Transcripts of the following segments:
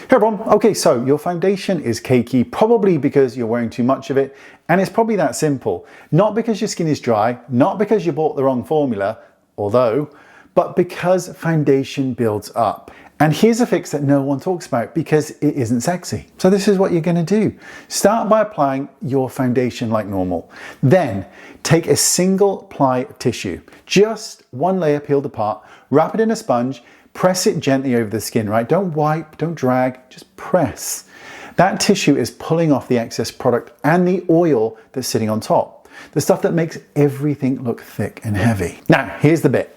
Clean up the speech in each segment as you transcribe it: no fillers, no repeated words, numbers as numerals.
Hey everyone, okay, so your foundation is cakey, probably because you're wearing too much of it, and it's probably that simple. Not because your skin is dry, not because you bought the wrong formula, although, but because foundation builds up. And here's a fix that no one talks about because it isn't sexy. So this is what you're gonna do. Start by applying your foundation like normal. Then take a single ply of tissue, just one layer peeled apart, wrap it in a sponge, press it gently over the skin, right? Don't wipe, don't drag, just press. That tissue is pulling off the excess product and the oil that's sitting on top. The stuff that makes everything look thick and heavy. Now, here's the bit.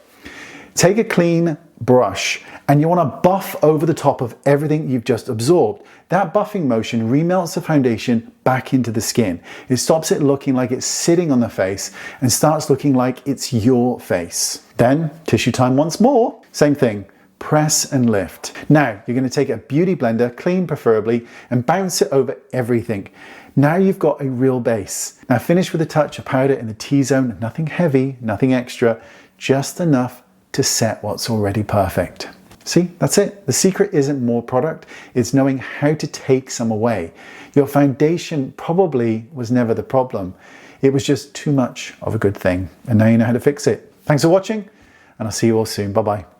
Take a clean brush and you want to buff over the top of everything you've just absorbed. That buffing motion remelts the foundation back into the skin. It stops it looking like it's sitting on the face and starts looking like it's your face. Then, tissue time once more. Same thing. Press and lift. Now, you're going to take a beauty blender, clean preferably, and bounce it over everything. Now you've got a real base. Now finish with a touch of powder in the T-zone, nothing heavy, nothing extra, just enough to set what's already perfect. See, that's it. The secret isn't more product, it's knowing how to take some away. Your foundation probably was never the problem. It was just too much of a good thing. And now you know how to fix it. Thanks for watching, and I'll see you all soon. Bye-bye.